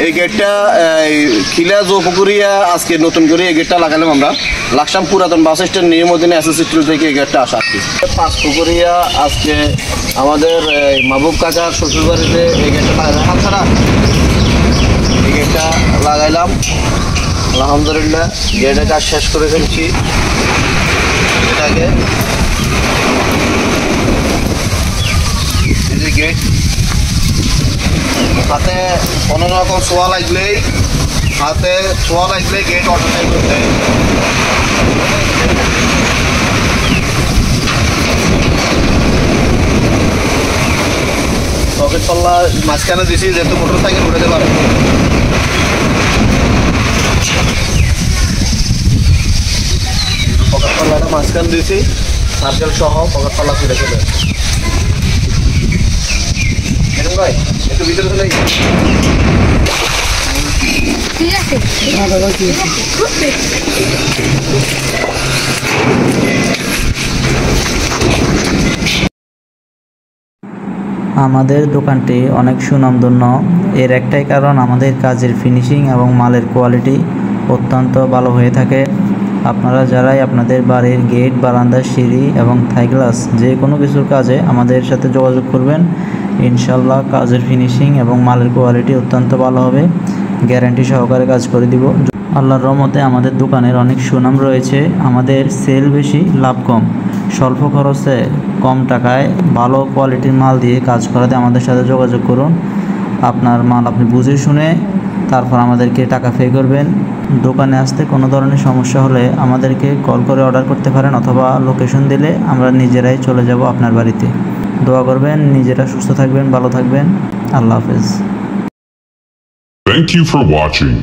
এই গেটটা খিলা জোপুকুরিয়া আজকে নতুন করে এই গেটটা লাগালাম আমরা লাকসাম পুরাতন বাস স্ট্যান্ড নিয়মদিনে এসএসসি থেকে এই গেটটা আসা আর কি। পাঁচপুকুরিয়া আজকে আমাদের মাহবুব কাকার শ্বশুরবাড়িতে এই গেটটা লাগালাম। ছাড়া এই গেটটা লাগাইলাম আলহামদুলিল্লাহ। গেটের কাজ শেষ করে ফেলছি। এটাকে এই যে গেট হাতে কোনো রকম ছোঁয়া লাগলেই গেট অটোমেটিক করতে পকেট পাল্লা মাঝখানে দিছি যেহেতু মোটর সাইকেল উঠাতে পারে। পকেট পাল্লাটা মাঝখানে দিয়েছি সার্কেল সহ পকেট পাল্লা ফিরে চলে ভাই একটু ভিতরে চলে ঠিক আছে। আমাদের দোকানটি অনেক সুনামধন্য। এর একটাই কারণ আমাদের কাজের ফিনিশিং এবং মালের কোয়ালিটি অত্যন্ত ভালো হয়ে থাকে। আপনারা যারাই আপনাদের বাড়ির গেট, বারান্দা, সিঁড়ি এবং থাই গ্লাস যে কোনো কিছুর কাজে আমাদের সাথে যোগাযোগ করবেন, ইনশাল্লাহ কাজের ফিনিশিং এবং মালের কোয়ালিটি অত্যন্ত ভালো হবে। গ্যারান্টি সহকারে কাজ করে দিব। আল্লাহর রহমতে আমাদের দোকানের অনেক সুনাম রয়েছে। আমাদের সেল বেশি, লাভ কম। স্বল্প খরচে কম টাকায় ভালো কোয়ালিটির মাল দিয়ে কাজ করাতে আমাদের সাথে যোগাযোগ করুন। আপনার মাল আপনি বুঝে শুনে তারপর আমাদেরকে টাকা পে করবেন। দোকানে আসতে কোনো ধরনের সমস্যা হলে আমাদেরকে কল করে অর্ডার করতে পারেন, অথবা লোকেশন দিলে আমরা নিজেরাই চলে যাব আপনার বাড়িতে। দোয়া করবেন, নিজেরা সুস্থ থাকবেন, ভালো থাকবেন। আল্লাহ হাফেজ। Thank you for watching.